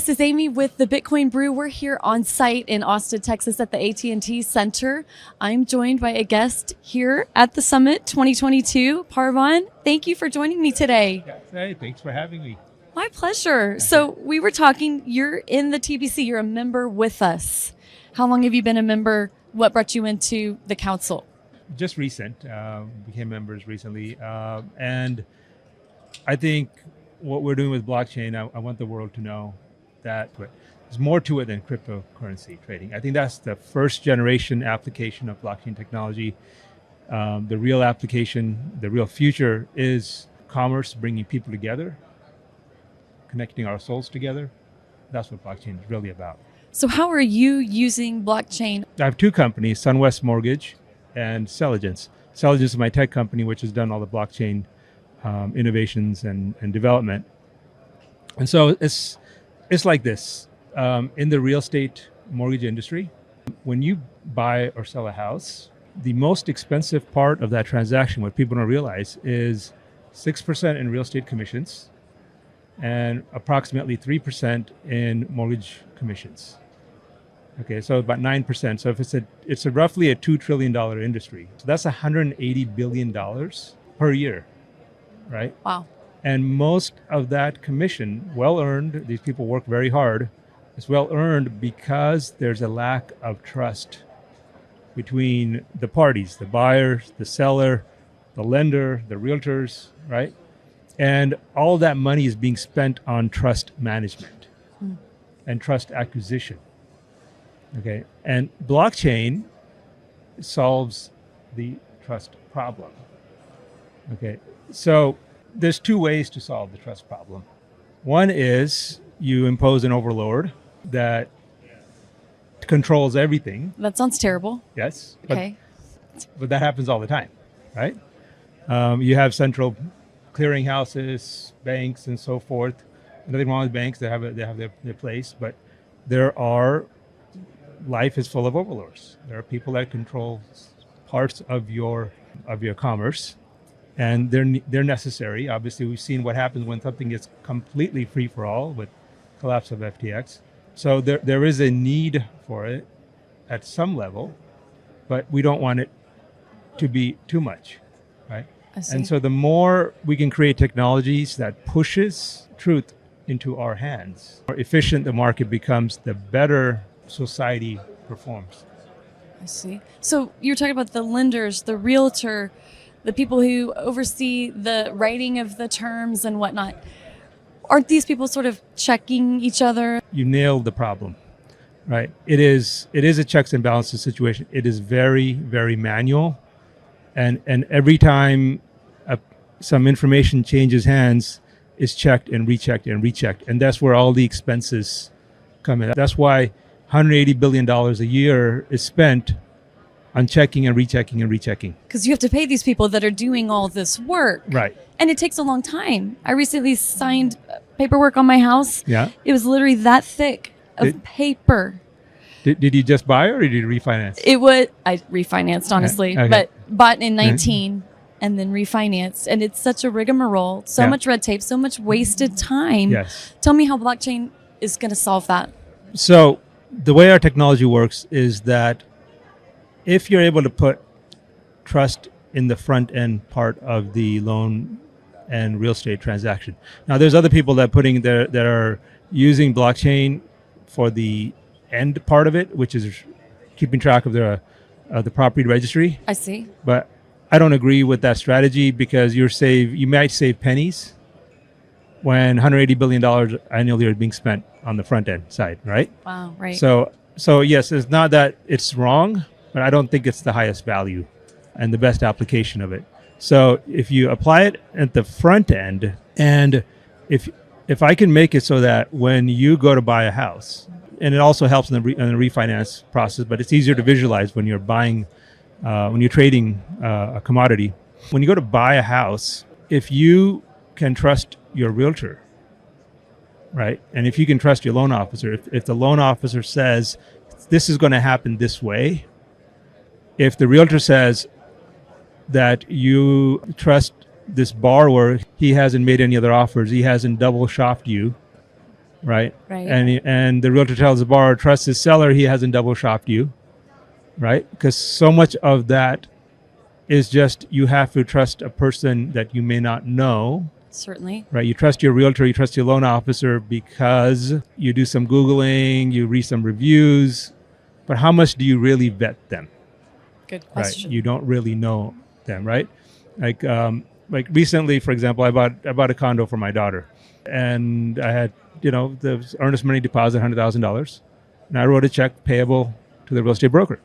This is Amy with the Bitcoin Brew. We're here on site in Austin, Texas at the AT&T Center. I'm joined by a guest here at the Summit 2022. Pavan, thank you for joining me today. Hey, thanks for having me. My pleasure. So we were talking, you're in the TBC, you're a member with us. How long have you been a member? What brought you into the council? Just recent, became members recently. And I think what we're doing with blockchain, I want the world to know that there's more to it than cryptocurrency trading. I think that's the first generation application of blockchain technology. The real application, the real future is commerce, bringing people together, connecting our souls together. That's what blockchain is really about. So how are you using blockchain? I have two companies, SunWest Mortgage and Celligence. Celligence is my tech company, which has done all the blockchain innovations and development. And so it's like this. In the real estate mortgage industry, when you buy or sell a house, the most expensive part of that transaction, what people don't realize, is 6% in real estate commissions and approximately 3% in mortgage commissions. Okay, so about 9%. So if it's roughly a $2 trillion industry. So that's $180 billion per year, right? Wow. And most of that commission, well earned, these people work very hard, it's well earned because there's a lack of trust between the parties, the buyer, the seller, the lender, the realtors, right? And all that money is being spent on trust management and trust acquisition. Okay, and blockchain solves the trust problem. Okay, so there's two ways to solve the trust problem. One is you impose an overlord that controls everything. That sounds terrible. Yes. Okay. But that happens all the time, right? You have central clearinghouses, banks, and so forth. Nothing wrong with banks; they have their place. But life is full of overlords. There are people that control parts of your commerce. And they're necessary. Obviously, we've seen what happens when something is completely free for all with collapse of FTX. So there is a need for it at some level, but we don't want it to be too much, right? I see. And so the more we can create technologies that pushes truth into our hands, the more efficient the market becomes, the better society performs. I see. So you're talking about the lenders, the realtor, the people who oversee the writing of the terms and whatnot. Aren't these people sort of checking each other? You nailed the problem, right? It is a checks and balances situation. It is very, very manual. And every time some information changes hands, it's checked and rechecked and rechecked. And that's where all the expenses come in. That's why $180 billion a year is spent on checking and rechecking and rechecking. Because you have to pay these people that are doing all this work. Right. And it takes a long time. I recently signed paperwork on my house. Yeah. It was literally that thick of paper. Did you just buy or did you refinance? I refinanced, honestly, Okay. but bought in 19 and then refinanced. And it's such a rigmarole, so much red tape, so much wasted time. Yes. Tell me how blockchain is going to solve that. So the way our technology works is that if you're able to put trust in the front end part of the loan and real estate transaction. Now, there's other people that are using blockchain for the end part of it, which is keeping track of the property registry. I see. But I don't agree with that strategy because you might save pennies when $180 billion annually are being spent on the front end side, right? Wow, right. So yes, it's not that it's wrong, but I don't think it's the highest value and the best application of it. So if you apply it at the front end, and if I can make it so that when you go to buy a house, and it also helps in the refinance process, but it's easier to visualize when you're buying, when you're trading a commodity. When you go to buy a house, if you can trust your realtor, right, and if you can trust your loan officer, if the loan officer says this is going to happen this way, if the realtor says that you trust this borrower, he hasn't made any other offers, he hasn't double shopped you, right? Right. And the realtor tells the borrower, trust his seller, he hasn't double shopped you, right? Because so much of that is just you have to trust a person that you may not know, Certainly. right? You trust your realtor, you trust your loan officer because you do some Googling, you read some reviews, but how much do you really vet them? Good Right? question. You don't really know them, right? Like recently, for example, I bought a condo for my daughter, and I had the earnest money deposit, $100,000, and I wrote a check payable to the real estate broker,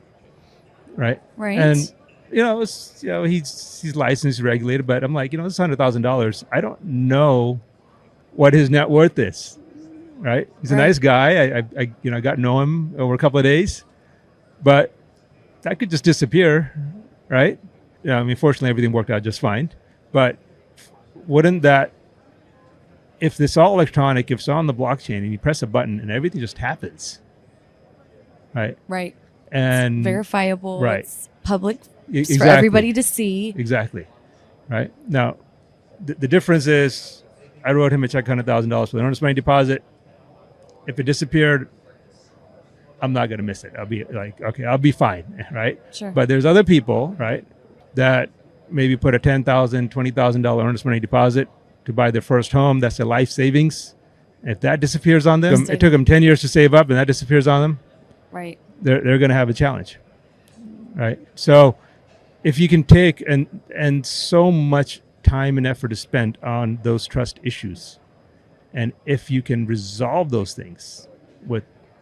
right? Right. And he's licensed, regulated, but I'm like, this $100,000, I don't know what his net worth is, right? He's a Right. nice guy. I got to know him over a couple of days, but that could just disappear, right? I mean, fortunately, everything worked out just fine. But wouldn't that, if it's all electronic, if it's on the blockchain and you press a button and everything just happens, right? Right. And It's verifiable. right. It's public Exactly. for everybody to see. Exactly. Right. Now, the difference is I wrote him a check $100,000 for the earnest money deposit. If it disappeared, I'm not going to miss it. I'll be like, okay, I'll be fine. Right. Sure. But there's other people, right, that maybe put a $10,000, $20,000 earnest money deposit to buy their first home. That's their life savings. If that disappears on them, it took them 10 years to save up, and that disappears on them. Right. They're going to have a challenge, right? So, if you can take and so much time and effort is spent on those trust issues, and if you can resolve those things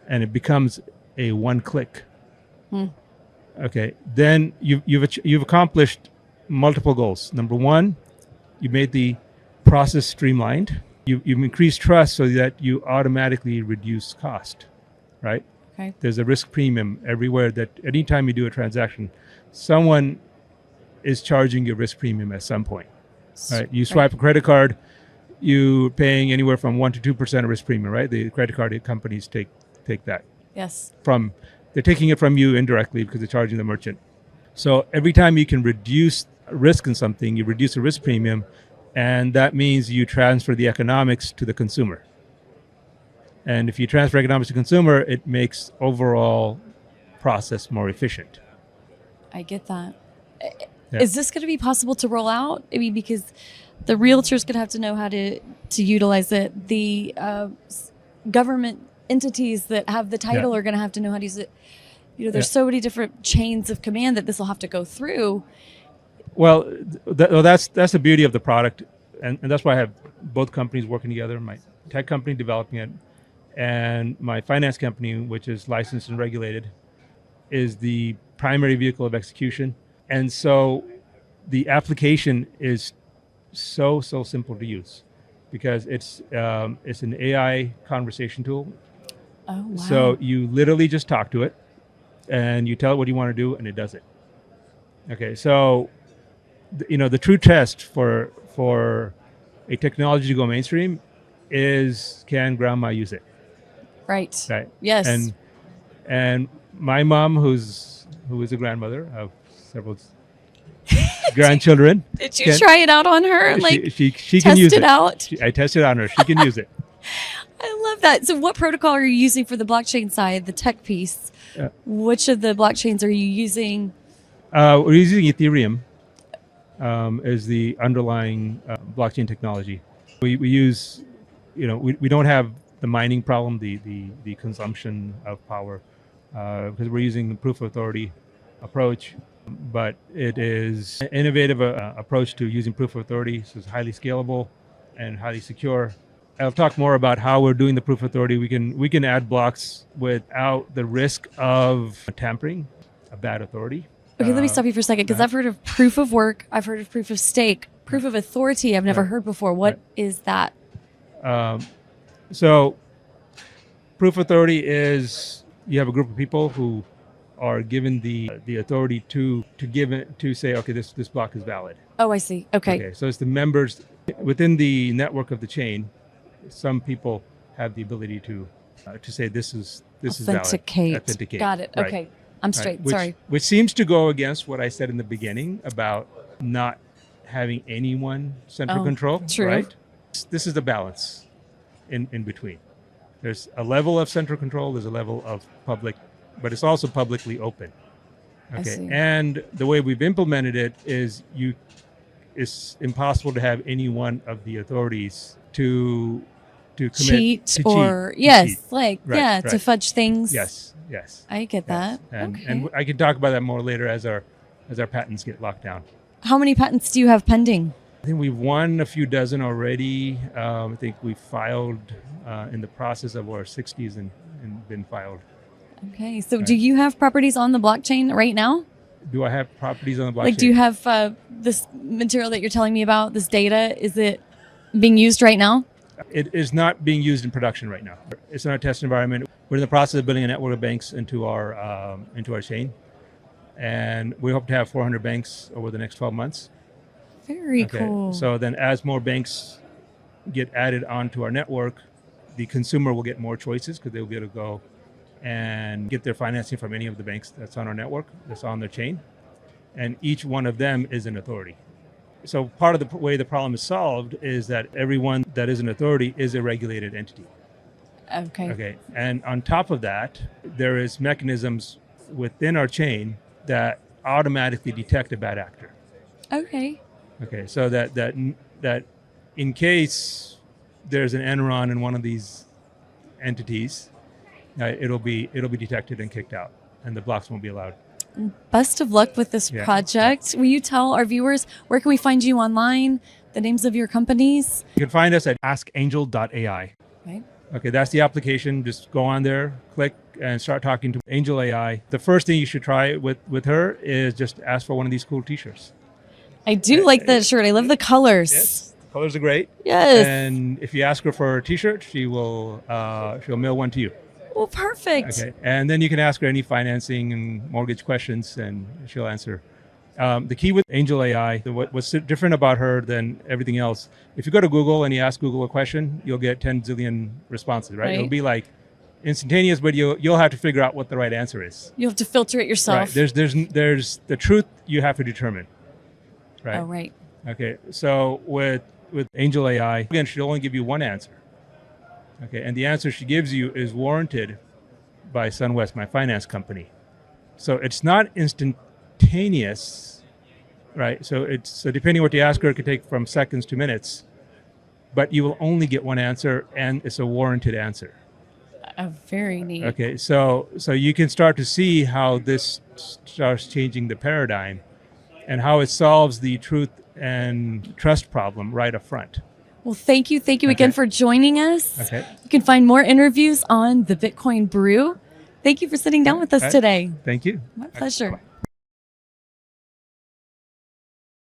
and it becomes a one click, okay, then you've accomplished multiple goals. Number one, you made the process streamlined. You've increased trust so that you automatically reduce cost, right? Okay. There's a risk premium everywhere that anytime you do a transaction, someone is charging you a risk premium at some point, right? You swipe a credit card, you're paying anywhere from 1% to 2% of risk premium, right? The credit card companies take that. Yes. They're taking it from you indirectly because they're charging the merchant. So every time you can reduce risk in something, you reduce a risk premium, and that means you transfer the economics to the consumer. And if you transfer economics to consumer, it makes overall process more efficient. I get that. Yeah. Is this going to be possible to roll out? I mean, because the realtor's going to have to know how to utilize it. The government entities that have the title are going to have to know how to use it. There's so many different chains of command that this will have to go through. Well, that's the beauty of the product, and that's why I have both companies working together. My tech company developing it, and my finance company, which is licensed and regulated, is the primary vehicle of execution. And so the application is so simple to use because it's an AI conversation tool. Oh, wow. So you literally just talk to it and you tell it what you want to do and it does it. Okay, so the true test for a technology to go mainstream is, can grandma use it? Right. Right. Yes. And my mom, who is a grandmother of several grandchildren. Did you try it out on her? She can use it. Test it out? I tested it on her. She can use it. I love that. So what protocol are you using for the blockchain side, the tech piece? Which of the blockchains are you using? We're using Ethereum as the underlying blockchain technology. We use, we don't have the mining problem, the consumption of power, because we're using the proof of authority approach. But it is an innovative approach to using proof of authority. So it's highly scalable and highly secure. I'll talk more about how we're doing the proof of authority. We can add blocks without the risk of tampering, a bad authority. Okay, let me stop you for a second because I've heard of proof of work. I've heard of proof of stake. Proof of authority I've never heard before. What is that? So proof of authority is you have a group of people who are given the authority to give it, to say, okay, this block is valid. Oh, I see. Okay. So it's the members within the network of the chain. Some people have the ability to say this is valid. Authenticate. Got it. Right. Okay. I'm straight. Right. Sorry. Which seems to go against what I said in the beginning about not having anyone central control. True. Right. This is the balance in between. There's a level of central control, there's a level of public, but it's also publicly open. I see. Okay. And the way we've implemented it is it's impossible to have any one of the authorities to commit Cheat to or cheat, yes, cheat. like Right, to right. fudge things. Yes. I get that. And, Okay. and I can talk about that more later as our patents get locked down. How many patents do you have pending? I think we've won a few dozen already. I think we filed in the process of our 60s and been filed. Okay. So do you have properties on the blockchain right now? Do I have properties on the blockchain? Like, do you have this material that you're telling me about, this data? Is it being used right now? It is not being used in production right now. It's in our test environment. We're in the process of building a network of banks into our chain. And we hope to have 400 banks over the next 12 months. Very cool. So then as more banks get added onto our network, the consumer will get more choices because they'll be able to go and get their financing from any of the banks that's on our network, that's on their chain. And each one of them is an authority. So part of the way the problem is solved is that everyone that is an authority is a regulated entity. Okay. And on top of that, there is mechanisms within our chain that automatically detect a bad actor. Okay. So that in case there's an Enron in one of these entities, it'll be detected and kicked out, and the blocks won't be allowed. Best of luck with this project. Will you tell our viewers where can we find you online? The names of your companies? You can find us at askangel.ai. Right. Okay, that's the application. Just go on there, click, and start talking to AngelAi. The first thing you should try with her is just ask for one of these cool T-shirts. I do like that shirt. I love the colors. Yes, the colors are great. Yes. And if you ask her for a T-shirt, she'll mail one to you. Well, perfect. Okay, and then you can ask her any financing and mortgage questions, and she'll answer. The key with AngelAi, what's different about her than everything else, if you go to Google and you ask Google a question, you'll get 10 zillion responses, right? It'll be like instantaneous, but you'll have to figure out what the right answer is. You have to filter it yourself. Right. There's the truth you have to determine. Right. Oh, right. Okay. So with AngelAi, again, she'll only give you one answer. Okay. And the answer she gives you is warranted by SunWest, my finance company. So it's not instantaneous, right? So depending on what you ask her, it could take from seconds to minutes, but you will only get one answer, and it's a warranted answer. Very neat. Okay. So you can start to see how this starts changing the paradigm and how it solves the truth and trust problem right up front. Well, thank you again for joining us. Okay. You can find more interviews on the Bitcoin Brew. Thank you for sitting down with us today. Thank you. My pleasure. Bye.